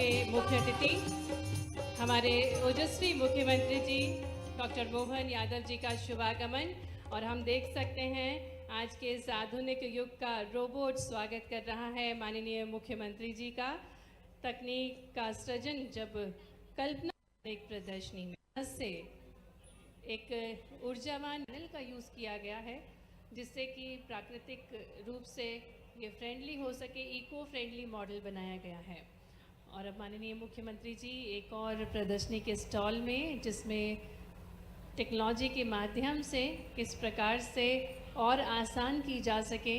के मुख्य अतिथि हमारे ओजस्वी मुख्यमंत्री जी डॉक्टर मोहन यादव जी का शुभागमन। और हम देख सकते हैं आज के इस आधुनिक युग का रोबोट स्वागत कर रहा है माननीय मुख्यमंत्री जी का। तकनीक का सृजन जब कल्पना एक प्रदर्शनी में से एक ऊर्जावान पैनल का यूज़ किया गया है जिससे कि प्राकृतिक रूप से ये फ्रेंडली हो सके, इको फ्रेंडली मॉडल बनाया गया है। और अब माननीय मुख्यमंत्री जी एक और प्रदर्शनी के स्टॉल में जिसमें टेक्नोलॉजी के माध्यम से किस प्रकार से और आसान की जा सके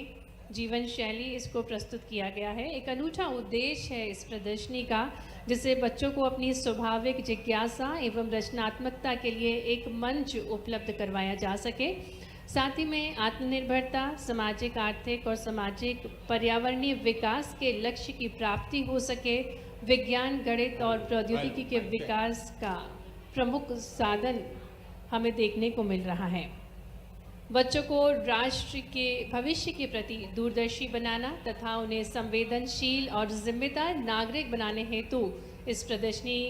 जीवन शैली, इसको प्रस्तुत किया गया है। एक अनूठा उद्देश्य है इस प्रदर्शनी का जिससे बच्चों को अपनी स्वाभाविक जिज्ञासा एवं रचनात्मकता के लिए एक मंच उपलब्ध करवाया जा सके। साथ ही में आत्मनिर्भरता, सामाजिक, आर्थिक और सामाजिक पर्यावरणीय विकास के लक्ष्य की प्राप्ति हो सके। विज्ञान, गणित और प्रौद्योगिकी के विकास का प्रमुख साधन हमें देखने को मिल रहा है। बच्चों को राष्ट्र के भविष्य के प्रति दूरदर्शी बनाना तथा उन्हें संवेदनशील और जिम्मेदार नागरिक बनाने हेतु इस प्रदर्शनी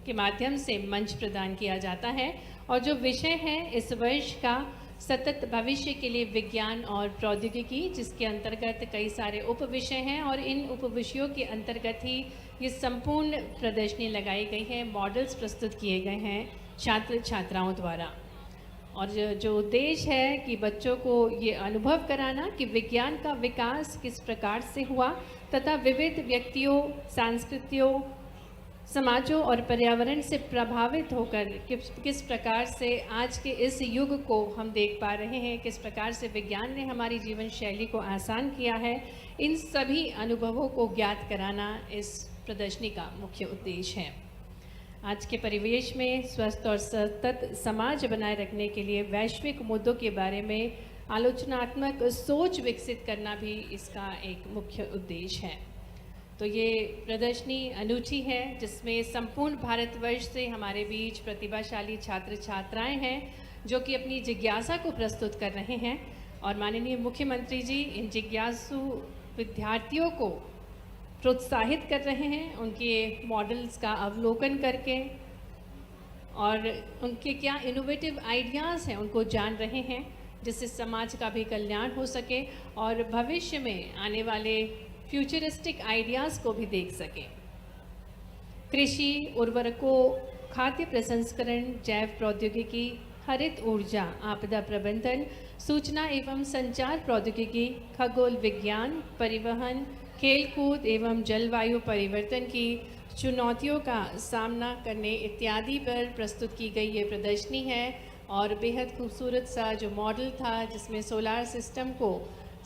के माध्यम से मंच प्रदान किया जाता है। और जो विषय है इस वर्ष का सतत भविष्य के लिए विज्ञान और प्रौद्योगिकी, जिसके अंतर्गत कई सारे उप विषय हैं और इन उप विषयों के अंतर्गत ही ये संपूर्ण प्रदर्शनी लगाई गई है। मॉडल्स प्रस्तुत किए गए हैं छात्र छात्राओं द्वारा। और जो उद्देश्य है कि बच्चों को ये अनुभव कराना कि विज्ञान का विकास किस प्रकार से हुआ तथा विविध व्यक्तियों, संस्कृतियों, समाजों और पर्यावरण से प्रभावित होकर किस प्रकार से आज के इस युग को हम देख पा रहे हैं, किस प्रकार से विज्ञान ने हमारी जीवन शैली को आसान किया है। इन सभी अनुभवों को ज्ञात कराना इस प्रदर्शनी का मुख्य उद्देश्य है। आज के परिवेश में स्वस्थ और सतत समाज बनाए रखने के लिए वैश्विक मुद्दों के बारे में आलोचनात्मक सोच विकसित करना भी इसका एक मुख्य उद्देश्य है। तो ये प्रदर्शनी अनूठी है जिसमें संपूर्ण भारतवर्ष से हमारे बीच प्रतिभाशाली छात्र छात्राएं हैं जो कि अपनी जिज्ञासा को प्रस्तुत कर रहे हैं। और माननीय मुख्यमंत्री जी इन जिज्ञासु विद्यार्थियों को प्रोत्साहित कर रहे हैं, उनके मॉडल्स का अवलोकन करके और उनके क्या इनोवेटिव आइडियाज़ हैं उनको जान रहे हैं, जिससे समाज का भी कल्याण हो सके और भविष्य में आने वाले फ्यूचरिस्टिक आइडियाज़ को भी देख सकें। कृषि, उर्वरकों, खाद्य प्रसंस्करण, जैव प्रौद्योगिकी, हरित ऊर्जा, आपदा प्रबंधन, सूचना एवं संचार प्रौद्योगिकी, खगोल विज्ञान, परिवहन, खेलकूद एवं जलवायु परिवर्तन की चुनौतियों का सामना करने इत्यादि पर प्रस्तुत की गई ये प्रदर्शनी है। और बेहद खूबसूरत सा जो मॉडल था जिसमें सोलार सिस्टम को,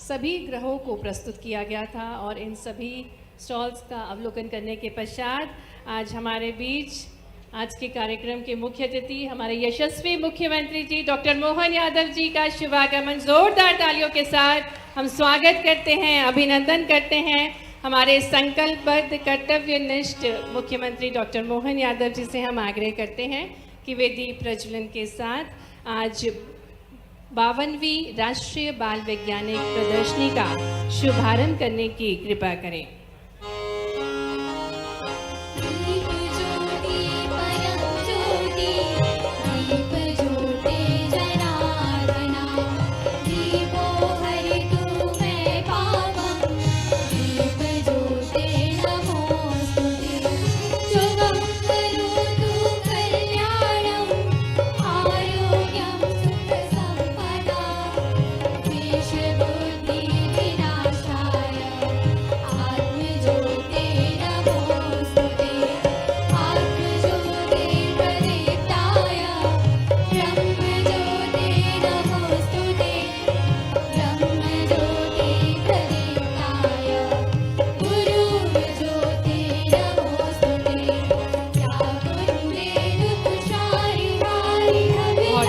सभी ग्रहों को प्रस्तुत किया गया था। और इन सभी स्टॉल्स का अवलोकन करने के पश्चात आज हमारे बीच आज के कार्यक्रम के मुख्य अतिथि हमारे यशस्वी मुख्यमंत्री जी डॉक्टर मोहन यादव जी का शुभागमन जोरदार तालियों के साथ हम स्वागत करते हैं, अभिनंदन करते हैं। हमारे संकल्पबद्ध कर्तव्यनिष्ठ मुख्यमंत्री डॉक्टर मोहन यादव जी से हम आग्रह करते हैं कि वे दीप प्रज्वलन के साथ आज 52वीं राष्ट्रीय बाल वैज्ञानिक प्रदर्शनी का शुभारंभ करने की कृपा करें।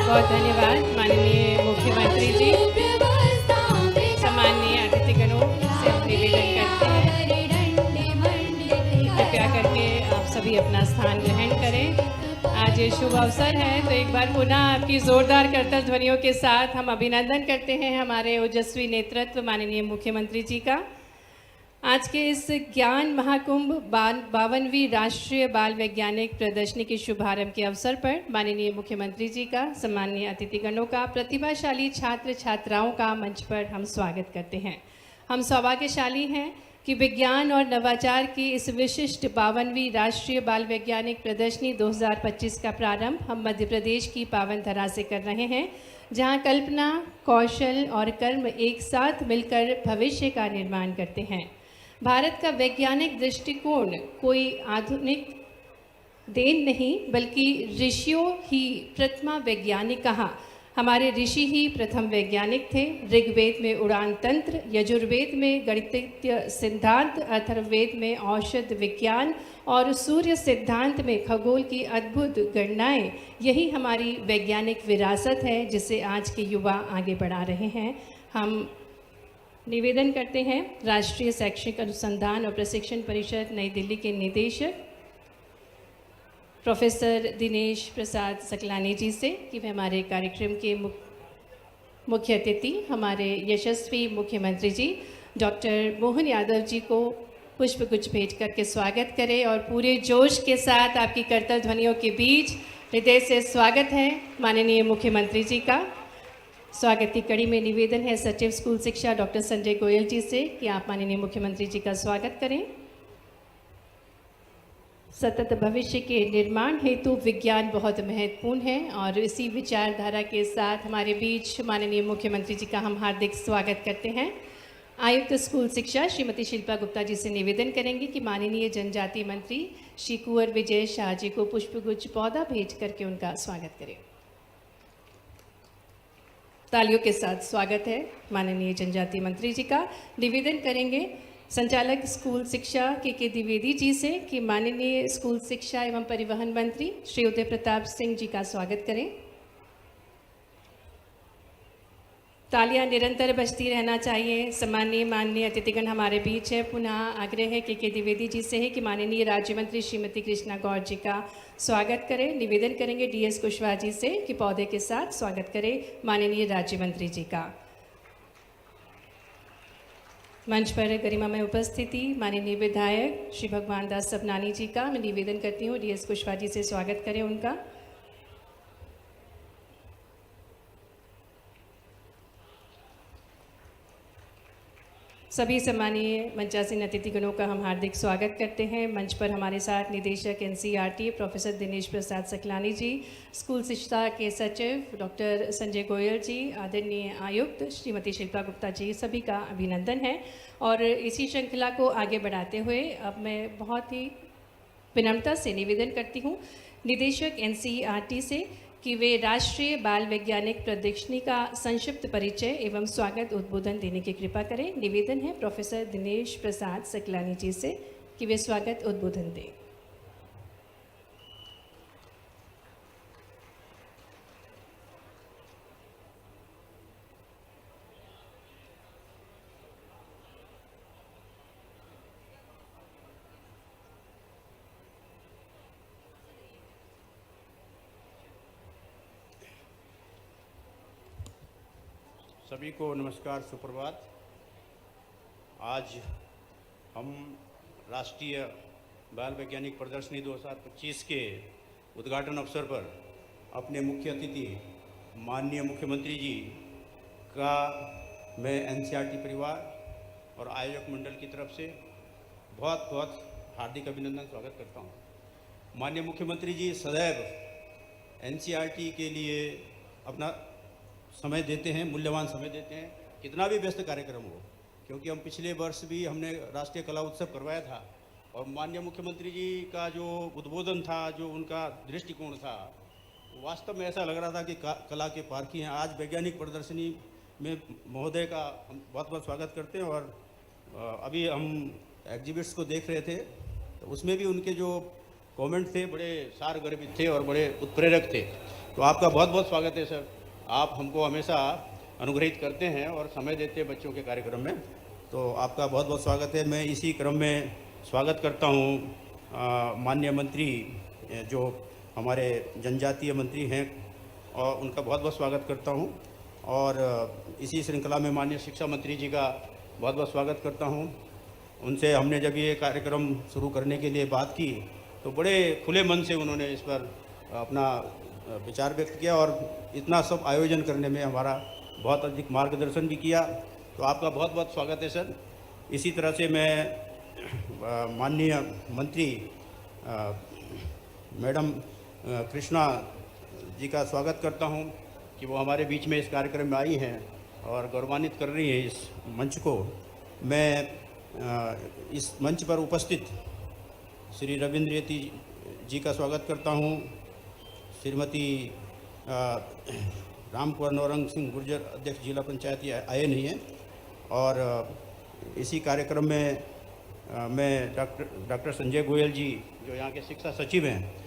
बहुत धन्यवाद माननीय मुख्यमंत्री जी। सम्माननीय अतिथिगणों से हम निवेदन करते हैं कृपया करके आप सभी अपना स्थान ग्रहण करें। आज ये शुभ अवसर है तो एक बार पुनः आपकी जोरदार करतल ध्वनियों के साथ हम अभिनंदन करते हैं हमारे ओजस्वी नेतृत्व माननीय मुख्यमंत्री जी का। आज के इस ज्ञान महाकुंभ 52वीं राष्ट्रीय बाल वैज्ञानिक प्रदर्शनी के शुभारंभ के अवसर पर माननीय मुख्यमंत्री जी का, सम्मानीय अतिथिगणों का, प्रतिभाशाली छात्र छात्राओं का मंच पर हम स्वागत करते हैं। हम सौभाग्यशाली हैं कि विज्ञान और नवाचार की इस विशिष्ट 52वीं राष्ट्रीय बाल वैज्ञानिक प्रदर्शनी 2025 का प्रारंभ हम मध्य प्रदेश की पावन धरा से कर रहे हैं, जहां कल्पना, कौशल और कर्म एक साथ मिलकर भविष्य का निर्माण करते हैं। भारत का वैज्ञानिक दृष्टिकोण कोई आधुनिक देन नहीं, बल्कि ऋषियों ही प्रथमा वैज्ञानिक कहा। हमारे ऋषि ही प्रथम वैज्ञानिक थे। ऋग्वेद में उड़ान तंत्र, यजुर्वेद में गणितीय सिद्धांत, अथर्ववेद में औषध विज्ञान और सूर्य सिद्धांत में खगोल की अद्भुत गणनाएं, यही हमारी वैज्ञानिक विरासत है जिसे आज के युवा आगे बढ़ा रहे हैं। हम निवेदन करते हैं राष्ट्रीय शैक्षिक अनुसंधान और प्रशिक्षण परिषद नई दिल्ली के निदेशक प्रोफेसर दिनेश प्रसाद सकलानी जी से कि वे हमारे कार्यक्रम के मुख्य अतिथि, हमारे यशस्वी मुख्यमंत्री जी डॉक्टर मोहन यादव जी को पुष्पगुच्छ भेंट करके स्वागत करें और पूरे जोश के साथ आपकी करतल ध्वनियों के बीच हृदय से स्वागत है माननीय मुख्यमंत्री जी का। स्वागत की कड़ी में निवेदन है सचिव स्कूल शिक्षा डॉक्टर संजय गोयल जी से कि आप माननीय मुख्यमंत्री जी का स्वागत करें। सतत भविष्य के निर्माण हेतु विज्ञान बहुत महत्वपूर्ण है और इसी विचारधारा के साथ हमारे बीच माननीय मुख्यमंत्री जी का हम हार्दिक स्वागत करते हैं। आयुक्त स्कूल शिक्षा श्रीमती शिल्पा गुप्ता जी से निवेदन करेंगे कि माननीय जनजातीय मंत्री श्री कुंवर विजय शाह जी को पुष्पगुच्छ पौधा भेंट करके उनका स्वागत करें। तालियों के साथ स्वागत है माननीय जनजातीय मंत्री जी का। निवेदन करेंगे संचालक स्कूल शिक्षा के द्विवेदी जी से कि माननीय स्कूल शिक्षा एवं परिवहन मंत्री श्री उदय प्रताप सिंह जी का स्वागत करें। तालियां निरंतर बजती रहना चाहिए। सम्मानीय माननीय अतिथिगण हमारे बीच है। पुनः आग्रह है के द्विवेदी जी से है कि माननीय राज्य मंत्री श्रीमती कृष्णा गौर जी का स्वागत करें। निवेदन करेंगे डीएस कुशवाहा जी से कि पौधे के साथ स्वागत करें माननीय राज्य मंत्री जी का। मंच पर गरिमामय उपस्थिति माननीय विधायक श्री भगवान दास सबनानी जी का मैं निवेदन करती हूँ डीएस कुशवाहा जी से स्वागत करें उनका। सभी सम्मानीय मंचासीन अतिथिगणों का हम हार्दिक स्वागत करते हैं। मंच पर हमारे साथ निदेशक एनसीईआरटी प्रोफेसर दिनेश प्रसाद सकलानी जी, स्कूल शिक्षा के सचिव डॉक्टर संजय गोयल जी, आदरणीय आयुक्त श्रीमती शिल्पा गुप्ता जी, सभी का अभिनंदन है। और इसी श्रृंखला को आगे बढ़ाते हुए अब मैं बहुत ही विनम्रता से निवेदन करती हूँ निदेशक एनसीईआरटी से कि वे राष्ट्रीय बाल वैज्ञानिक प्रदर्शनी का संक्षिप्त परिचय एवं स्वागत उद्बोधन देने की कृपा करें। निवेदन है प्रोफेसर दिनेश प्रसाद सकलानी जी से कि वे स्वागत उद्बोधन दें। सभी को नमस्कार, सुप्रभात। आज हम राष्ट्रीय बाल वैज्ञानिक प्रदर्शनी 2025 के उद्घाटन अवसर पर अपने मुख्य अतिथि माननीय मुख्यमंत्री जी का मैं एनसीईआरटी परिवार और आयोजक मंडल की तरफ से बहुत बहुत हार्दिक अभिनंदन स्वागत करता हूँ। माननीय मुख्यमंत्री जी सदैव एनसीईआरटी के लिए अपना समय देते हैं, मूल्यवान समय देते हैं, कितना भी व्यस्त कार्यक्रम हो। क्योंकि हम पिछले वर्ष भी हमने राष्ट्रीय कला उत्सव करवाया था और माननीय मुख्यमंत्री जी का जो उद्बोधन था, जो उनका दृष्टिकोण था, वास्तव में ऐसा लग रहा था कि कला के पारखी हैं। आज वैज्ञानिक प्रदर्शनी में महोदय का हम बहुत बहुत स्वागत करते हैं। और अभी हम एग्जिबिट्स को देख रहे थे तो उसमें भी उनके जो कमेंट थे बड़े सारगर्भित थे और बड़े उत्प्रेरक थे। तो आपका बहुत बहुत स्वागत है सर। आप हमको हमेशा अनुग्रहित करते हैं और समय देते हैं बच्चों के कार्यक्रम में, तो आपका बहुत बहुत स्वागत है। मैं इसी क्रम में स्वागत करता हूँ माननीय मंत्री जो हमारे जनजातीय मंत्री हैं और उनका बहुत बहुत स्वागत करता हूँ। और इसी श्रृंखला में माननीय शिक्षा मंत्री जी का बहुत बहुत स्वागत करता हूँ। उनसे हमने जब ये कार्यक्रम शुरू करने के लिए बात की तो बड़े खुले मन से उन्होंने इस पर अपना विचार व्यक्त किया और इतना सब आयोजन करने में हमारा बहुत अधिक मार्गदर्शन भी किया। तो आपका बहुत बहुत स्वागत है सर। इसी तरह से मैं माननीय मंत्री मैडम कृष्णा जी का स्वागत करता हूं कि वो हमारे बीच में इस कार्यक्रम में आई हैं और गौरवान्वित कर रही हैं इस मंच को। मैं इस मंच पर उपस्थित श्री रविंद्र यति जी का स्वागत करता हूं। श्रीमती रामकुंवर नौरंग सिंह गुर्जर अध्यक्ष जिला पंचायत आए नहीं हैं। और इसी कार्यक्रम में मैं डॉक्टर संजय गोयल जी जो यहाँ के शिक्षा सचिव हैं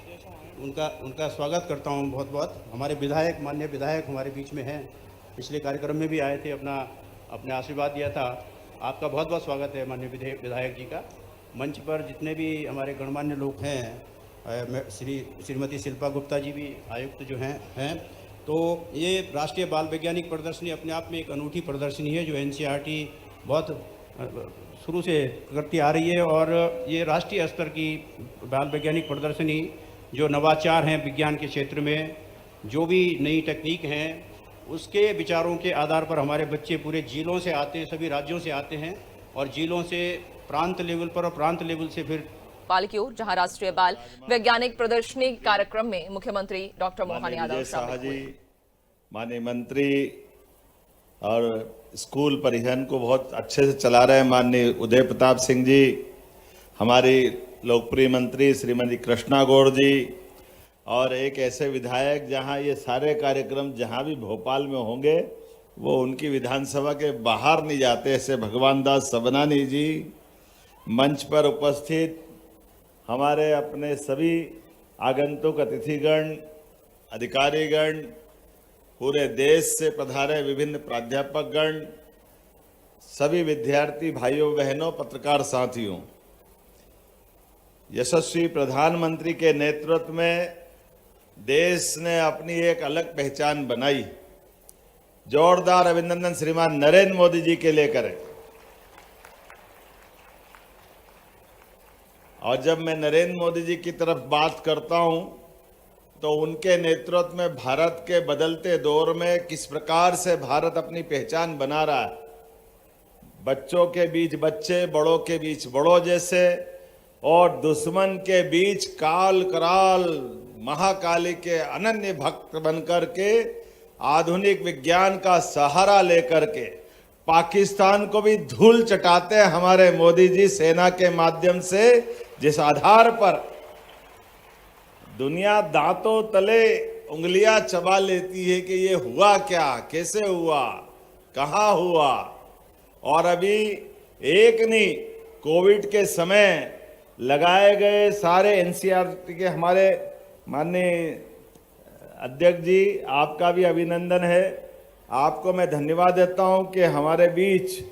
उनका स्वागत करता हूँ बहुत बहुत। हमारे विधायक माननीय विधायक हमारे बीच में हैं, पिछले कार्यक्रम में भी आए थे, अपने आशीर्वाद दिया था। आपका बहुत बहुत स्वागत है माननीय विधायक जी का। मंच पर जितने भी हमारे गणमान्य लोग हैं, श्रीमती शिल्पा गुप्ता जी भी आयुक्त जो हैं। तो ये राष्ट्रीय बाल वैज्ञानिक प्रदर्शनी अपने आप में एक अनूठी प्रदर्शनी है जो NCERT बहुत शुरू से करती आ रही है। और ये राष्ट्रीय स्तर की बाल वैज्ञानिक प्रदर्शनी जो नवाचार हैं विज्ञान के क्षेत्र में, जो भी नई टेक्निक हैं, उसके विचारों के आधार पर हमारे बच्चे पूरे जिलों से आते हैं, सभी राज्यों से आते हैं और जिलों से प्रांत लेवल पर और प्रांत लेवल से फिर पाल की ओर, जहां राष्ट्रीय बाल वैज्ञानिक प्रदर्शनी कार्यक्रम में मुख्यमंत्री डॉक्टर मोहन यादव शामिल हुए। माननीय मंत्री और स्कूल परिवहन को बहुत अच्छे से चला रहे हैं माननीय उदय प्रताप सिंह जी, हमारी लोकप्रिय मंत्री श्रीमती कृष्णा गौड़ जी, और एक ऐसे विधायक जहां ये सारे कार्यक्रम जहां भी भोपाल में होंगे वो उनकी विधानसभा के बाहर नहीं जाते, ऐसे भगवान दास सबनानी जी, मंच पर उपस्थित हमारे अपने सभी आगंतुक अतिथिगण, अधिकारीगण, पूरे देश से पधारे विभिन्न प्राध्यापकगण, सभी विद्यार्थी भाइयों बहनों, पत्रकार साथियों, यशस्वी प्रधानमंत्री के नेतृत्व में देश ने अपनी एक अलग पहचान बनाई। जोरदार अभिनंदन श्रीमान नरेंद्र मोदी जी के लिए करें। और जब मैं नरेंद्र मोदी जी की तरफ बात करता हूं तो उनके नेतृत्व में भारत के बदलते दौर में किस प्रकार से भारत अपनी पहचान बना रहा है, बच्चों के बीच बच्चे, बड़ों के बीच बड़ों जैसे, और दुश्मन के बीच काल कराल महाकाली के अनन्य भक्त बनकर के आधुनिक विज्ञान का सहारा लेकर के पाकिस्तान को भी धूल चटाते हैं हमारे मोदी जी सेना के माध्यम से, जिस आधार पर दुनिया दांतों तले उंगलियां चबा लेती है कि ये हुआ क्या, कैसे हुआ, कहां हुआ। और अभी एक नहीं, कोविड के समय लगाए गए सारे NCERT के हमारे माननीय अध्यक्ष जी, आपका भी अभिनंदन है। आपको मैं धन्यवाद देता हूं कि हमारे बीच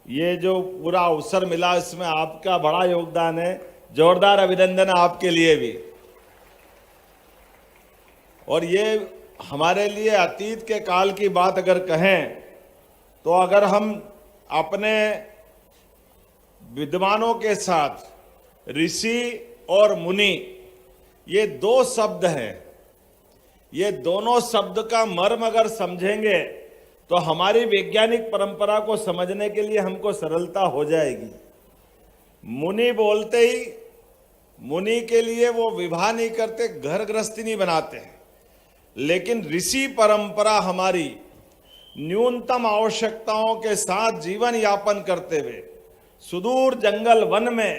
ये जो पूरा अवसर मिला इसमें आपका बड़ा योगदान है। जोरदार अभिनंदन आपके लिए भी। और ये हमारे लिए अतीत के काल की बात अगर कहें तो अगर हम अपने विद्वानों के साथ ऋषि और मुनि, ये दो शब्द हैं, ये दोनों शब्द का मर्म अगर समझेंगे तो हमारी वैज्ञानिक परंपरा को समझने के लिए हमको सरलता हो जाएगी। मुनि बोलते ही, मुनि के लिए वो विवाह नहीं करते, घर गृहस्थी नहीं बनाते हैं, लेकिन ऋषि परंपरा हमारी न्यूनतम आवश्यकताओं के साथ जीवन यापन करते हुए सुदूर जंगल वन में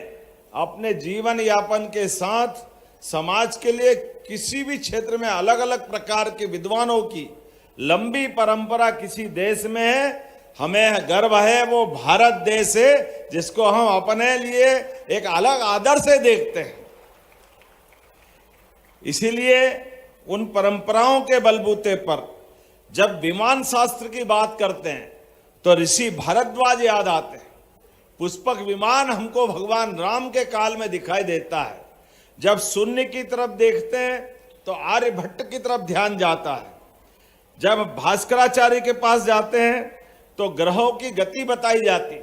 अपने जीवन यापन के साथ समाज के लिए किसी भी क्षेत्र में अलग अलग प्रकार के विद्वानों की लंबी परंपरा किसी देश में है, हमें गर्व है। वो भारत देश है जिसको हम अपने लिए एक अलग आदर से देखते हैं। इसीलिए उन परंपराओं के बलबूते पर जब विमान शास्त्र की बात करते हैं तो ऋषि भारद्वाज याद आते हैं। पुष्पक विमान हमको भगवान राम के काल में दिखाई देता है। जब शून्य की तरफ देखते हैं तो आर्यभट्ट की तरफ ध्यान जाता है। जब भास्कराचार्य के पास जाते हैं तो ग्रहों की गति बताई जाती।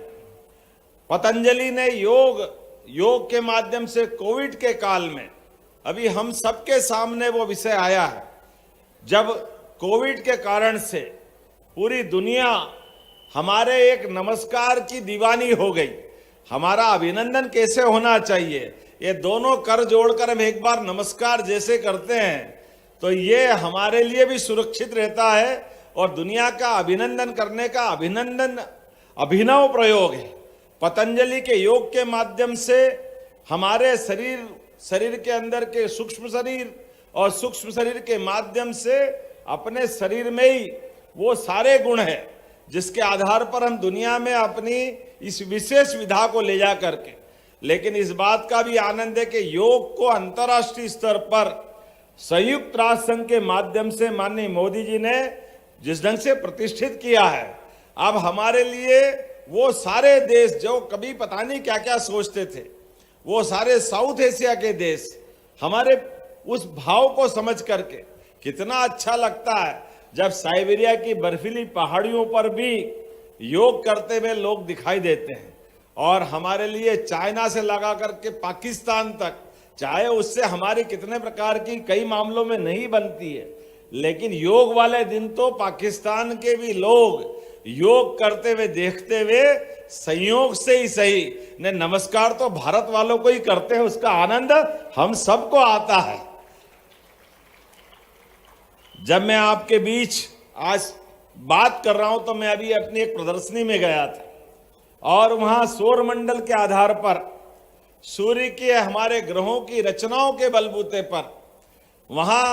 पतंजलि ने योग के माध्यम से कोविड के काल में अभी हम सबके सामने वो विषय आया है, जब कोविड के कारण से पूरी दुनिया हमारे एक नमस्कार की दीवानी हो गई। हमारा अभिनंदन कैसे होना चाहिए, ये दोनों कर जोड़कर हम एक बार नमस्कार जैसे करते हैं तो ये हमारे लिए भी सुरक्षित रहता है और दुनिया का अभिनंदन करने का अभिनव प्रयोग है। पतंजलि के योग के माध्यम से हमारे शरीर के अंदर के सूक्ष्म शरीर और सूक्ष्म शरीर के माध्यम से अपने शरीर में ही वो सारे गुण है जिसके आधार पर हम दुनिया में अपनी इस विशेष विधा को ले जा करके, लेकिन इस बात का भी आनंद है कि योग को अंतर्राष्ट्रीय स्तर पर संयुक्त राष्ट्र संघ के माध्यम से माननीय मोदी जी ने जिस ढंग से प्रतिष्ठित किया है, अब हमारे लिए वो सारे देश जो कभी पता नहीं क्या क्या सोचते थे, वो सारे साउथ एशिया के देश हमारे उस भाव को समझ करके कितना अच्छा लगता है जब साइबेरिया की बर्फीली पहाड़ियों पर भी योग करते हुए लोग दिखाई देते हैं। और हमारे लिए चाइना से लगा करके पाकिस्तान तक, चाहे उससे हमारी कितने प्रकार की कई मामलों में नहीं बनती है, लेकिन योग वाले दिन तो पाकिस्तान के भी लोग योग करते हुए देखते हुए संयोग से ही सही ने नमस्कार तो भारत वालों को ही करते हैं, उसका आनंद हम सबको आता है। जब मैं आपके बीच आज बात कर रहा हूं तो मैं अभी अपनी एक प्रदर्शनी में गया था और वहां सौर मंडल के आधार पर सूर्य के हमारे ग्रहों की रचनाओं के बलबूते पर वहां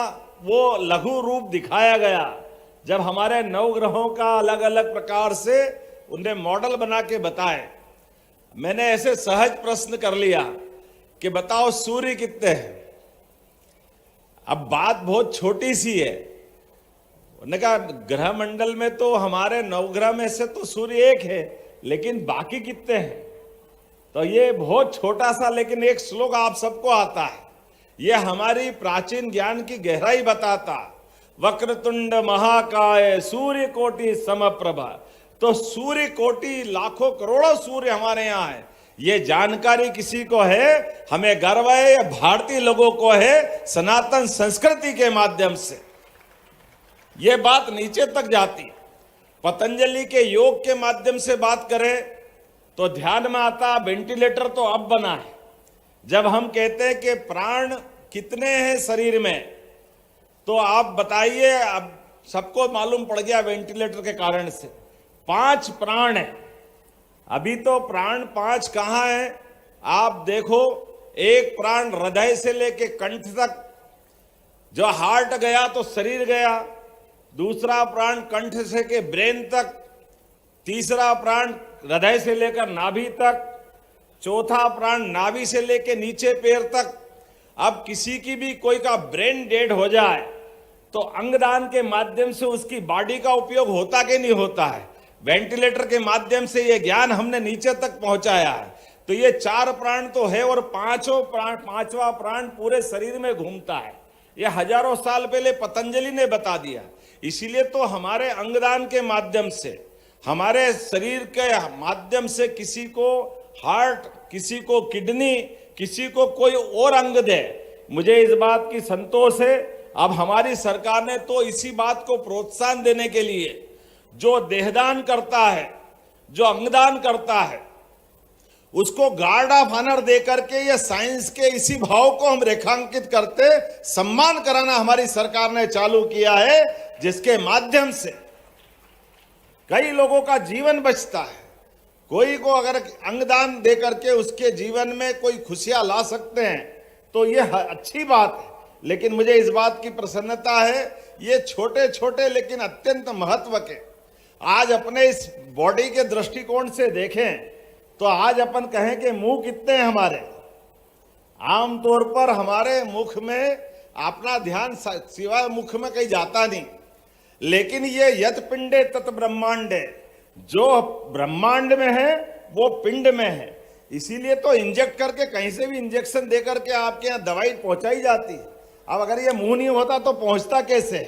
वो लघु रूप दिखाया गया, जब हमारे 9 ग्रहों का अलग अलग प्रकार से उन्हें मॉडल बना के बताए। मैंने ऐसे सहज प्रश्न कर लिया कि बताओ सूर्य कितने हैं। अब बात बहुत छोटी सी है, उन्होंने कहा ग्रह मंडल में तो हमारे 9 ग्रह में से तो सूर्य एक है, लेकिन बाकी कितने हैं। तो ये बहुत छोटा सा लेकिन एक श्लोक आप सबको आता है, ये हमारी प्राचीन ज्ञान की गहराई बताता। वक्रतुंड महाकाय सूर्य कोटि समप्रभा, तो सूर्य कोटि लाखों करोड़ों सूर्य हमारे यहाँ है, ये जानकारी किसी को है, हमें गर्व है, या भारतीय लोगों को है सनातन संस्कृति के माध्यम से। ये बात नीचे तक जाती है। पतंजलि के योग के माध्यम से बात करें तो ध्यान में आता वेंटिलेटर तो अब बना है। जब हम कहते हैं कि प्राण कितने हैं शरीर में, तो आप बताइए, अब सबको मालूम पड़ गया वेंटिलेटर के कारण से 5 प्राण है। अभी तो प्राण 5 कहाँ है आप देखो, एक प्राण हृदय से लेके कंठ तक, जो हार्ट गया तो शरीर गया, दूसरा प्राण कंठ से के ब्रेन तक, तीसरा प्राण हृदय से लेकर नाभि तक, चौथा प्राण नाभि से लेकर नीचे पैर तक। अब किसी की भी कोई का ब्रेन डेड हो जाए तो अंगदान के माध्यम से उसकी बॉडी का उपयोग होता कि नहीं होता है। वेंटिलेटर के माध्यम से ये ज्ञान हमने नीचे तक पहुंचाया है। तो ये 4 प्राण तो है और पांचवा प्राण पूरे शरीर में घूमता है। ये हजारों साल पहले पतंजलि ने बता दिया। इसीलिए तो हमारे अंगदान के माध्यम से, हमारे शरीर के माध्यम से किसी को हार्ट, किसी को किडनी, किसी को कोई और अंग दे, मुझे इस बात की संतोष है। अब हमारी सरकार ने तो इसी बात को प्रोत्साहन देने के लिए जो देहदान करता है, जो अंगदान करता है, उसको गार्ड ऑफ ऑनर दे करके ये साइंस के इसी भाव को हम रेखांकित करते सम्मान कराना हमारी सरकार ने चालू किया है, जिसके माध्यम से कई लोगों का जीवन बचता है। कोई को अगर अंगदान दे करके उसके जीवन में कोई खुशियां ला सकते हैं तो ये अच्छी बात है। लेकिन मुझे इस बात की प्रसन्नता है, ये छोटे छोटे लेकिन अत्यंत महत्व के, आज अपने इस बॉडी के दृष्टिकोण से देखें तो आज अपन कहें कि मुंह कितने हैं हमारे। आमतौर पर हमारे मुख में अपना ध्यान सिवाय मुख में कहीं जाता नहीं, लेकिन ये यत पिंडे तत् ब्रह्मांडे, जो ब्रह्मांड में है वो पिंड में है। इसीलिए तो इंजेक्ट करके कहीं से भी इंजेक्शन दे करके आपके यहाँ दवाई पहुंचाई जाती है। अब अगर ये मुंह नहीं होता तो पहुंचता कैसे?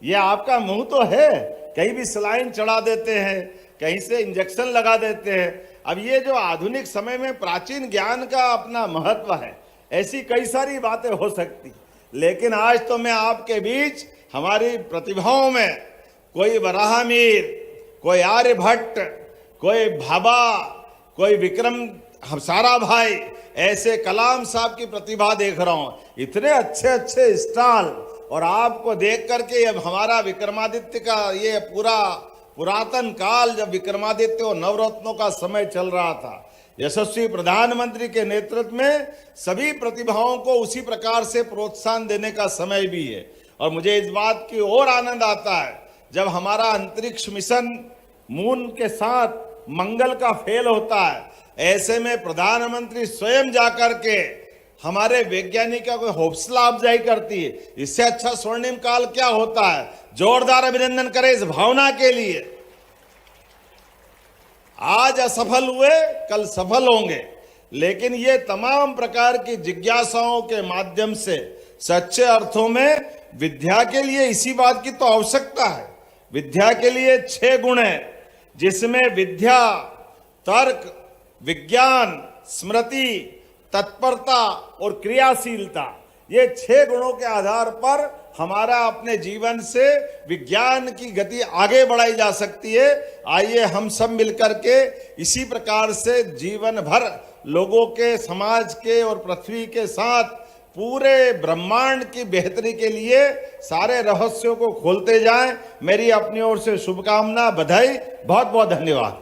ये आपका मुंह तो है, कहीं भी सलाइन चढ़ा देते हैं, कहीं से इंजेक्शन लगा देते हैं। अब ये जो आधुनिक समय में प्राचीन ज्ञान का अपना महत्व है, ऐसी कई सारी बातें हो सकती, लेकिन आज तो मैं आपके बीच हमारी प्रतिभाओं में कोई वराहमिहिर, कोई आर्यभट्ट, कोई भाभा, कोई विक्रम साराभाई, ऐसे कलाम साहब की प्रतिभा देख रहा हूं। इतने अच्छे अच्छे स्टॉल, और आपको देख करके अब हमारा विक्रमादित्य का ये पूरा पुरातन काल, जब विक्रमादित्य और नवरत्नों का समय चल रहा था, यशस्वी प्रधानमंत्री के नेतृत्व में सभी प्रतिभाओं को उसी प्रकार से प्रोत्साहन देने का समय भी है। और मुझे इस बात की और आनंद आता है जब हमारा अंतरिक्ष मिशन मून के साथ मंगल का फेल होता है, ऐसे में प्रधानमंत्री स्वयं जाकर के हमारे वैज्ञानिकों को हौसला अफजाई करती है। इससे अच्छा स्वर्णिम काल क्या होता है। जोरदार अभिनंदन करें इस भावना के लिए। आज असफल हुए, कल सफल होंगे, लेकिन ये तमाम प्रकार की जिज्ञासाओं के माध्यम से सच्चे अर्थों में विद्या के लिए इसी बात की तो आवश्यकता है। विद्या के लिए 6 गुण है, जिसमें विद्या, तर्क, विज्ञान, स्मृति, तत्परता और क्रियाशीलता, ये 6 गुणों के आधार पर हमारा अपने जीवन से विज्ञान की गति आगे बढ़ाई जा सकती है। आइए हम सब मिलकर के इसी प्रकार से जीवन भर लोगों के, समाज के और पृथ्वी के साथ पूरे ब्रह्मांड की बेहतरी के लिए सारे रहस्यों को खोलते जाएं। मेरी अपनी ओर से शुभकामना, बधाई, बहुत बहुत धन्यवाद।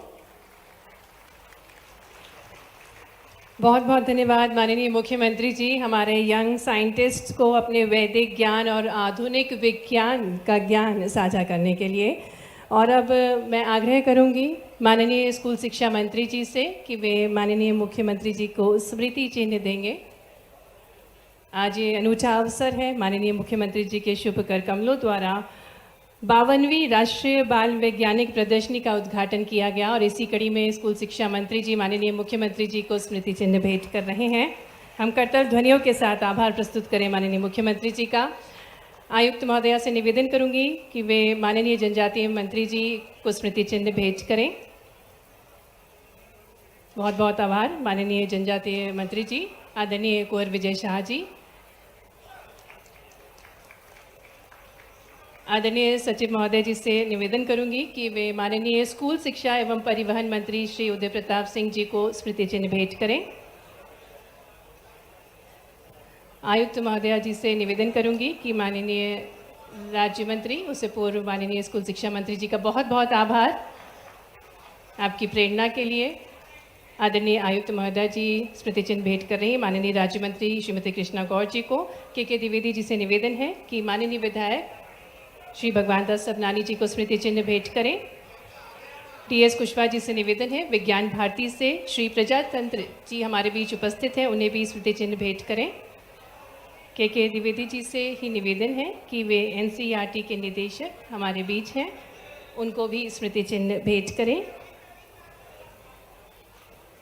बहुत बहुत धन्यवाद माननीय मुख्यमंत्री जी, हमारे यंग साइंटिस्ट को अपने वैदिक ज्ञान और आधुनिक विज्ञान का ज्ञान साझा करने के लिए। और अब मैं आग्रह करूंगी माननीय स्कूल शिक्षा मंत्री जी से कि वे माननीय मुख्यमंत्री जी को स्मृति चिन्ह देंगे। आज ये अनूठा अवसर है, माननीय मुख्यमंत्री जी के शुभ कर कमलों द्वारा 52वीं राष्ट्रीय बाल वैज्ञानिक प्रदर्शनी का उद्घाटन किया गया, और इसी कड़ी में स्कूल शिक्षा मंत्री जी माननीय मुख्यमंत्री जी को स्मृति चिन्ह भेंट कर रहे हैं। हम कर्तव्य ध्वनियों के साथ आभार प्रस्तुत करें माननीय मुख्यमंत्री जी का। आयुक्त महोदया से निवेदन करूंगी कि वे माननीय जनजातीय मंत्री जी को स्मृति चिन्ह भेंट करें। बहुत बहुत आभार माननीय जनजातीय मंत्री जी, आदरणीय कुंवर विजय शाह जी। आदरणीय सचिव महोदय जी से निवेदन करूंगी कि वे माननीय स्कूल शिक्षा एवं परिवहन मंत्री श्री उदय प्रताप सिंह जी को स्मृति चिन्ह भेंट करें। आयुक्त महोदया जी से निवेदन करूंगी कि माननीय राज्य मंत्री, उससे पूर्व माननीय स्कूल शिक्षा मंत्री जी का बहुत बहुत आभार आपकी प्रेरणा के लिए। आदरणीय आयुक्त महोदया जी स्मृति चिन्ह भेंट कर रही हैं माननीय राज्य मंत्री श्रीमती कृष्णा गौर जी को। के द्विवेदी जी से निवेदन है कि माननीय विधायक श्री भगवान दास सबनानी जी को स्मृति चिन्ह भेंट करें। टीएस कुशवाहा जी से निवेदन है विज्ञान भारती से श्री प्रजातंत्र जी हमारे बीच उपस्थित हैं, उन्हें भी स्मृति चिन्ह भेंट करें। के द्विवेदी जी से ही निवेदन है कि वे एनसीईआरटी के निदेशक हमारे बीच हैं, उनको भी स्मृति चिन्ह भेंट करें।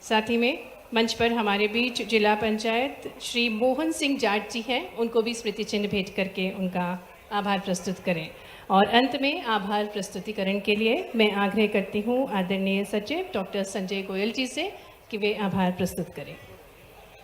साथ ही में मंच पर हमारे बीच जिला पंचायत श्री मोहन सिंह जाट जी हैं, उनको भी स्मृति चिन्ह भेंट करके उनका आभार प्रस्तुत करें। और अंत में आभार प्रस्तुतिकरण के लिए मैं आग्रह करती हूँ आदरणीय सचिव डॉक्टर संजय गोयल जी से कि वे आभार प्रस्तुत करें।